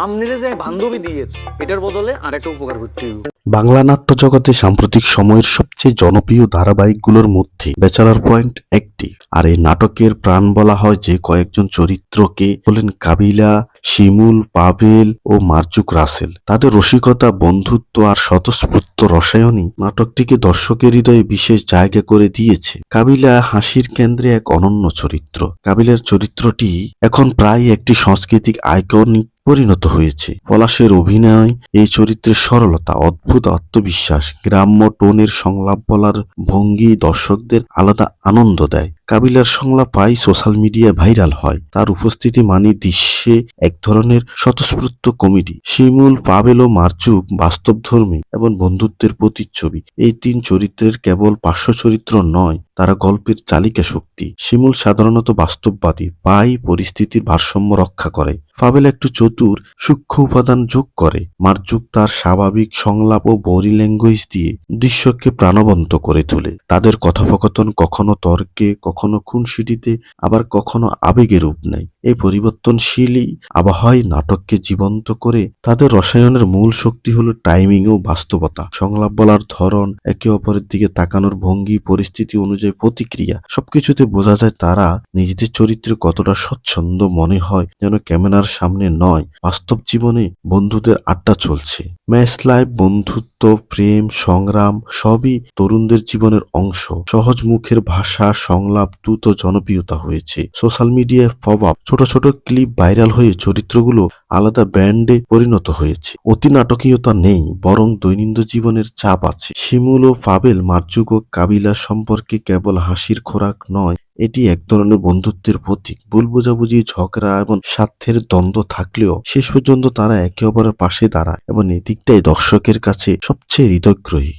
আমনেরে যায় বান্ধবী দিয়ে এটার বদলে আর একটা উপকার করতে হইব। বাংলা নাট্য জগতে সাম্প্রতিক সময়ের সবচেয়ে জনপ্রিয় ধারাবাহিকগুলোর মধ্যে ব্যাচেলর পয়েন্ট একটি। আর এই নাটকের প্রাণ বলা হয় যে কয়েকজন চরিত্রকে হলেন কাবিলা, শিমুল, পাভেল ও মার্জুক রাসেল। তাদের রসিকতা, বন্ধুত্ব আর স্বতঃস্ফূর্ত রসায়নই নাটকটিকে দর্শকের হৃদয়ে বিশেষ জায়গা করে দিয়েছে। কাবিলা হাসির কেন্দ্রে এক অনন্য চরিত্র। কাবিলার চরিত্রটি এখন প্রায় একটি সাংস্কৃতিক আইকনিক পরিণত হয়েছে। পলাশের অভিনয়, এই চরিত্রের সরলতা, অদ্ভুত আত্মবিশ্বাস, গ্রাম্য টোনের সংলাপ বলার ভঙ্গি দর্শকদের আলাদা আনন্দ দেয়। কাবিলার সংলাপ প্রায় সোশ্যাল মিডিয়ায় ভাইরাল হয়। তার উপস্থিতি মানে দৃশ্যে এক ধরনের স্বতঃস্ফূর্ত কমেডি। শিমুল, পাভেল ও মার্জুক বাস্তবধর্মী এবং বন্ধুত্বের প্রতিচ্ছবি। এই তিন চরিত্রের কেবল পার্শ্ব চরিত্র নয়, তারা গল্পের চালিকা শক্তি। শিমুল সাধারণত বাস্তববাদী, প্রায় পরিস্থিতির ভারসাম্য রক্ষা করে। পাভেল একটু চতুর, সূক্ষ্ম উপাদান যোগ করে। মার্জুক তার স্বাভাবিক সংলাপ ও বডি ল্যাঙ্গুয়েজ দিয়ে দৃশ্যকে প্রাণবন্ত করে তোলে। তাদের কথোপকথন কখনো তর্কে, কখনো খুনসুটিতে, আবার কখনো আবেগে রূপ নেয়। এই পরিবর্তনশীলই আবহাওয়ায় নাটককে জীবন্ত করে। তাদের রসায়নের মূল শক্তি হলো টাইমিং ও বাস্তবতা। সংলাপ বলার ধরন, একে অপরের দিকে তাকানোর ভঙ্গি, পরিস্থিতি অনুযায়ী প্রতিক্রিয়া, সবকিছুতে বোঝা যায় তারা নিজেদের চরিত্রে কতটা স্বচ্ছন্দ। মনে হয় যেন ক্যামেরার সামনে নয়, বাস্তব জীবনে বন্ধুদের আড্ডা চলছে। ম্যাচ লাইফ, বন্ধুত্ব, প্রেম, সংগ্রাম সবই তরুণদের জীবনের অংশ। সহজ মুখের ভাষা, সংলাপ দ্রুত জনপ্রিয়তা হয়েছে। সোশ্যাল মিডিয়ায় প্রভাব, ছোট ছোট ক্লিপ ভাইরাল হয়ে চরিত্রগুলো আলাদা ব্র্যান্ডে পরিণত হয়েছে। অতি নাটকীয়তা নেই, বরং দৈনন্দিন জীবনের চাপ আছে। শিমুল ও পাভেল, মার্জুক ও কাবিলা সম্পর্কে কেবল হাসির খোরাক নয়, এটি এক ধরনের বন্ধুত্বের প্রতীক। ভুল বোঝাবুঝি, ঝগড়া এবং স্বার্থের দ্বন্দ্ব থাকলেও শেষ পর্যন্ত তারা একে অপরের পাশে দাঁড়ায় এবং এই দিকটাই দর্শকের কাছে সবচেয়ে হৃদয়গ্রাহী।